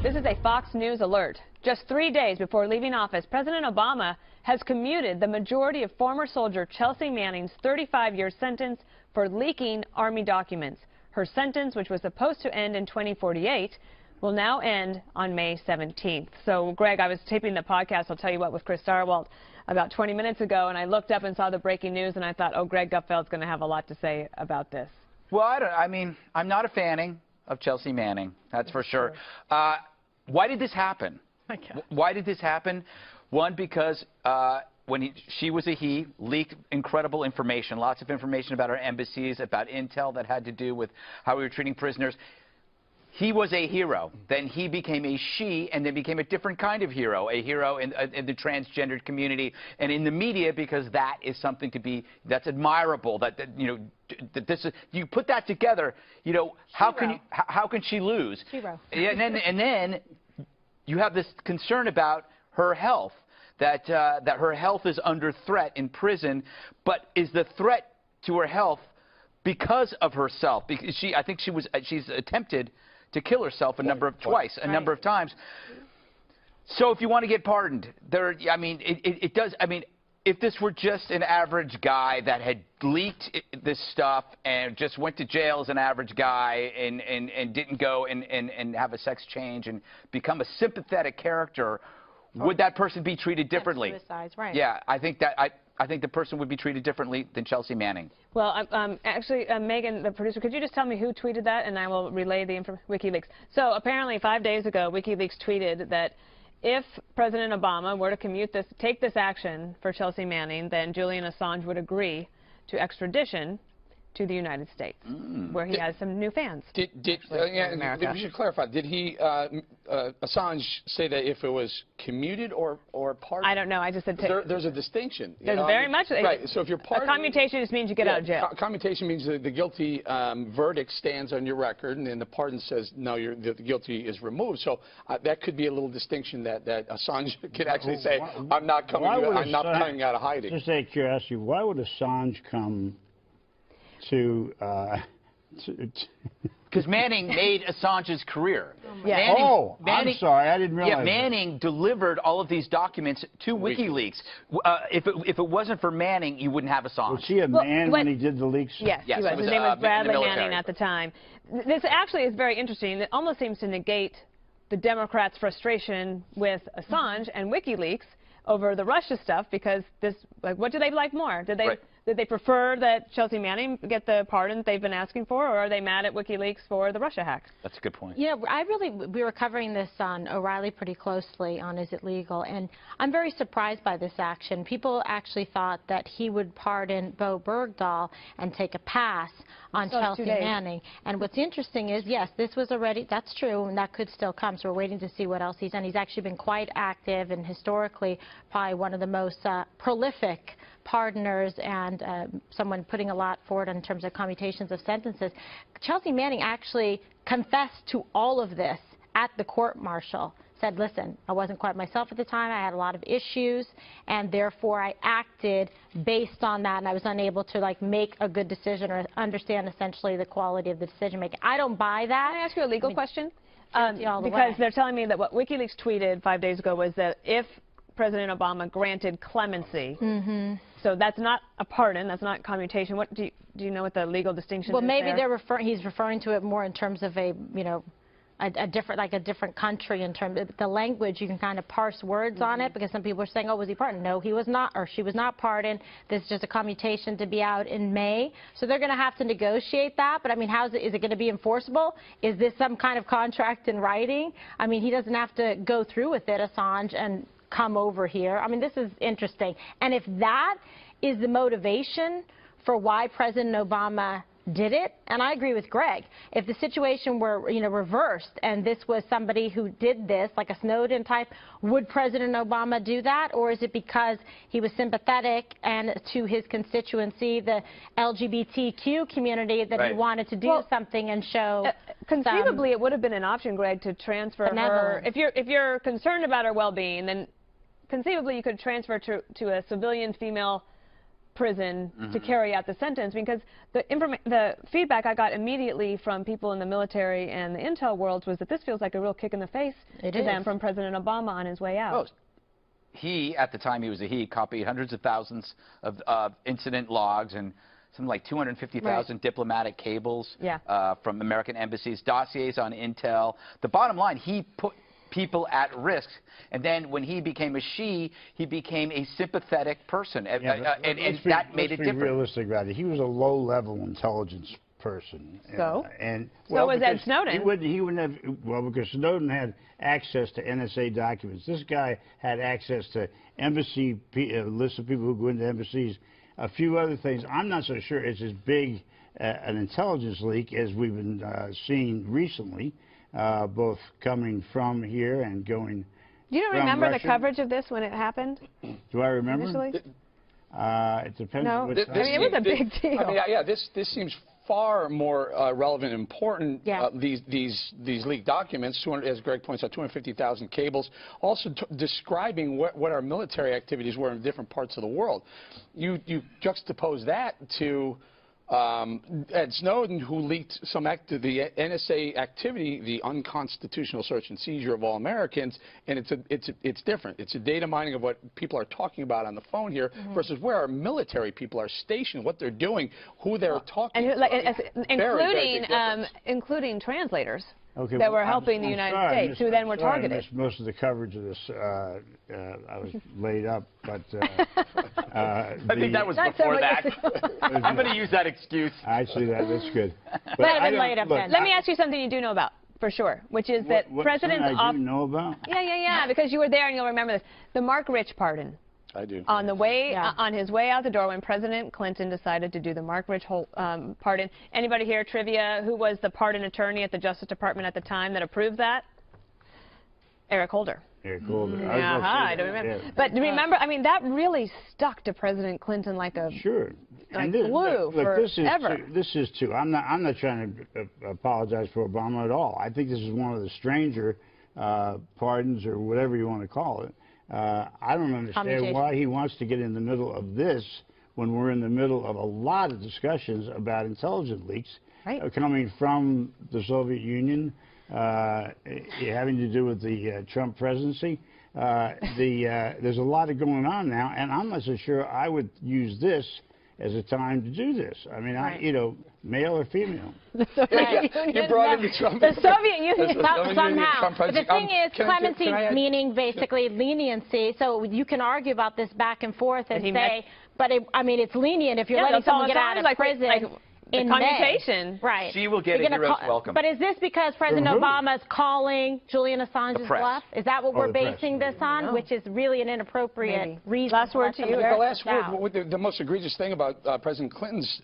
This is a Fox News alert. Just 3 days before leaving office, President Obama has commuted the majority of former soldier Chelsea Manning's 35-year sentence for leaking Army documents. Her sentence, which was supposed to end in 2048, will now end on May 17th. So, Greg, I was taping the podcast, I'll tell you what, with Chris Starwalt about 20 minutes ago, and I looked up and saw the breaking news, and I thought, oh, Greg Gutfeld's going to have a lot to say about this. Well, I'm not a fanning of Chelsea Manning, that's for sure. Why did this happen? Why did this happen? One, because when she was a he, leaked incredible information, lots of information about our embassies, about intel that had to do with how we were treating prisoners. He was a hero. Then he became a she, and then became a different kind of hero, a hero in the transgendered community and in the media, because that is something to be, that's admirable. That this is, you put that together, how can she lose? Hero. Yeah, and then you have this concern about her health, that her health is under threat in prison, but is the threat to her health because of herself? Because she's attempted to kill herself a number of times. So if you want to get pardoned, if this were just an average guy that had leaked this stuff and just went to jail as an average guy and didn't go and have a sex change and become a sympathetic character, would that person be treated differently? Suicides, right. Yeah, I think the person would be treated differently than Chelsea Manning. Well, actually, Megyn, the producer, could you just tell me who tweeted that, and I will relay the information. WikiLeaks. So apparently 5 days ago, WikiLeaks tweeted that if President Obama were to take this action for Chelsea Manning, then Julian Assange would agree to extradition to the United States, where he has some new fans. We should clarify. Did he, Assange, say that if it was commuted or pardoned? I don't know. I just said there's a distinction. There's very much. Right. So if you're pardoned, a commutation just means you get out of jail. Commutation means the guilty verdict stands on your record, and then the pardon says no, the guilty is removed. So that could be a little distinction that Assange could actually say, I'm not coming. I'm not coming out of hiding. Just out of curiosity, why would Assange come to because Manning made Assange's career. Yeah. I'm sorry, I didn't realize. Yeah, Manning delivered all of these documents to WikiLeaks. If it wasn't for Manning, you wouldn't have Assange. Was he a man when he did the leaks? Yes, he was. His name was Bradley Manning at the time. This actually is very interesting. It almost seems to negate the Democrats' frustration with Assange and WikiLeaks over the Russia stuff, because what do they like more? Did they prefer that Chelsea Manning get the pardon they've been asking for, or are they mad at WikiLeaks for the Russia hack? That's a good point. You know, we were covering this on O'Reilly pretty closely on Is It Legal, and I'm very surprised by this action. People actually thought that he would pardon Bo Bergdahl and take a pass on Chelsea Manning. And what's interesting is, yes, this was already, that's true, and that could still come, so we're waiting to see what else he's done. He's actually been quite active and historically probably one of the most prolific pardoners and someone putting a lot forward in terms of commutations of sentences. Chelsea Manning actually confessed to all of this at the court-martial. Said, listen, I wasn't quite myself at the time. I had a lot of issues, and therefore I acted based on that, and I was unable to make a good decision or understand essentially the quality of the decision-making. I don't buy that. Can I ask you a legal question? Because they're telling me that what WikiLeaks tweeted 5 days ago was that if President Obama granted clemency, so that's not a pardon, that's not commutation. What do you know what the legal distinction is? Well, maybe he's referring to it more in terms of a different country in terms of the language. You can kind of parse words on it, because some people are saying, oh, was he pardoned? No, he was not, or she was not pardoned. This is just a commutation to be out in May. So they're going to have to negotiate that. But I mean, is it going to be enforceable? Is this some kind of contract in writing? I mean, he doesn't have to go through with it, Assange, and come over here. I mean, this is interesting. And if that is the motivation for why President Obama did it, and I agree with Greg, if the situation were, reversed and this was somebody who did this, like a Snowden type, would President Obama do that? Or is it because he was sympathetic and to his constituency, the LGBTQ community, that he wanted to do something and show conceivably it would have been an option, Greg, to transfer her. If you're concerned about her well-being, then conceivably you could transfer to a civilian female prison to carry out the sentence, because the feedback I got immediately from people in the military and the intel worlds was that this feels like a real kick in the face to them from President Obama on his way out. Oh, he, at the time he was a he, copied hundreds of thousands of incident logs and something like 250,000 diplomatic cables from American embassies, dossiers on intel. The bottom line, he put people at risk, and then when he became a she, he became a sympathetic person, and that made it different. Let's be realistic about it. He was a low-level intelligence person. So? Well, was Ed Snowden. He wouldn't have, well, because Snowden had access to NSA documents. This guy had access to embassy, lists of people who go into embassies, a few other things. I'm not so sure it's as big an intelligence leak as we've been seeing recently. Both coming from here and going. You don't remember the coverage of this when it happened? Do I remember? Initially? It depends. No, it was a big deal. I mean, yeah, this seems far more relevant and important. These leaked documents, as Greg points out, 250,000 cables, also describing what our military activities were in different parts of the world. You juxtapose that to Ed Snowden, who leaked the NSA activity, the unconstitutional search and seizure of all Americans, and it's different. It's a data mining of what people are talking about on the phone here versus where our military people are stationed, what they're doing, who they're talking to. Including translators. That were helping the United States, who then were targeted. I missed most of the coverage of this. I was laid up, but I think that was before that. I'm going to use that excuse. I see that. That's good. But Let me ask you something you do know about, for sure, which is that President's office. You know about? Yeah, because you were there and you'll remember this. The Mark Rich pardon. I do. On the way, on his way out the door, when President Clinton decided to do the Mark Rich pardon. Anybody here, trivia, who was the pardon attorney at the Justice Department at the time that approved that? Eric Holder. Eric Holder. I don't remember. Yeah. But remember, I mean, that really stuck to President Clinton like a glue forever. This is too. I'm not trying to apologize for Obama at all. I think this is one of the stranger pardons, or whatever you want to call it. I don't understand why he wants to get in the middle of this when we're in the middle of a lot of discussions about intelligence leaks coming from the Soviet Union, having to do with the Trump presidency. There's a lot of going on now, and I'm not so sure I would use this as a time to do this. I mean, male or female. The Soviet Union. You brought in the Trump. The Soviet Union somehow. But the thing is, clemency meaning basically leniency. So you can argue about this back and forth and say, but I mean, it's lenient if you're letting someone get out of prison. In commutation. Right. She will get a hero's welcome. But is this because President Obama is calling Julian Assange's bluff? Is that what we're basing this on? Which is really an inappropriate reason. Last word to you. The last word, the most egregious thing about President Clinton's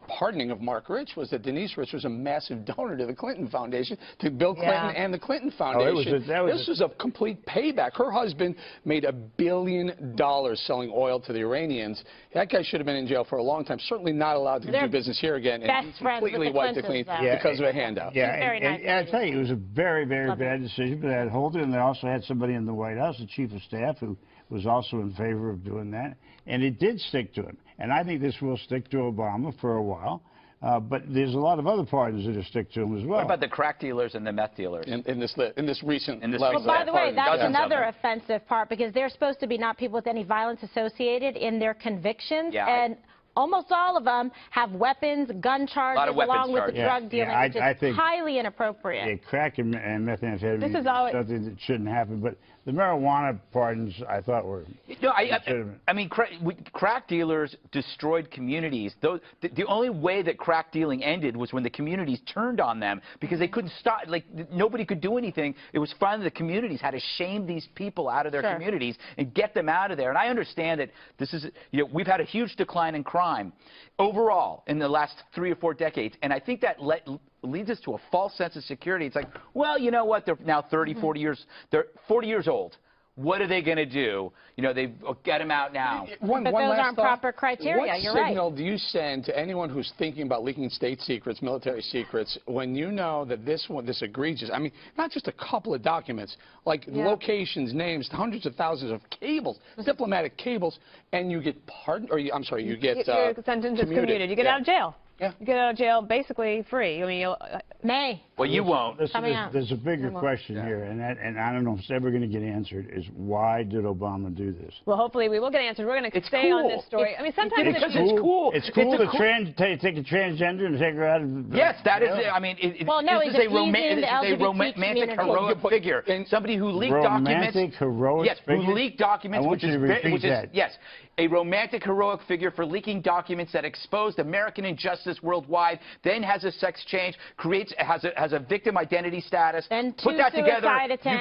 pardoning of Mark Rich was that Denise Rich was a massive donor to the Clinton Foundation, to Bill Clinton and the Clinton Foundation. This was a complete payback. Her husband made $1 billion selling oil to the Iranians. That guy should have been in jail for a long time. Certainly not allowed to do business here again, and completely wiped it clean because of a handout. Yeah, and I tell you, it was a very, very bad decision. But they had Holder, and they also had somebody in the White House, the chief of staff, who was also in favor of doing that. And it did stick to him. And I think this will stick to Obama for a while. But there's a lot of other parties that will stick to him as well. What about the crack dealers and the meth dealers? In this recent Well, by the way, that's another offensive part, because they're supposed to be not people with any violence associated in their convictions. And almost all of them have weapons, gun charges, along with the drug dealing, which is highly inappropriate. Yeah, crack and methamphetamine is something that shouldn't happen. But the marijuana pardons, I thought, were I mean, crack dealers destroyed communities. The only way that crack dealing ended was when the communities turned on them, because they couldn't stop. Like, nobody could do anything. It was finally the communities had to shame these people out of their communities and get them out of there. And I understand that this is, we've had a huge decline in crime overall in the last 3 or 4 decades, and I think that leads us to a false sense of security. It's like, well, you know what? They're now 30, 40 years. They're 40 years old. what are they going to do? You know, they get him out now. But those aren't proper criteria. What You're right. signal do you send to anyone who's thinking about leaking state secrets, military secrets, when you know that this egregious, I mean, not just a couple of documents, like locations, names, hundreds of thousands of cables, diplomatic cables, and you get pardoned, or I'm sorry, you get your sentence is commuted. You get out of jail. Yeah. You get out of jail basically free. I mean, you'll... Well, you won't. There's a bigger question here, and I don't know if it's ever going to get answered, is why did Obama do this? Well, hopefully we will get answered. We're going to stay on this story. I mean, sometimes it's cool. It's cool to take a transgender and take her out of... Yes, that is it. I mean, well, no, this is a romantic, heroic figure. Somebody who leaked documents. Romantic, heroic figure? Yes, who leaked documents, which is yes, a romantic, heroic figure for leaking documents that exposed American injustice worldwide, then has a sex change, has a victim identity status. Then put that together. Suicide attempts.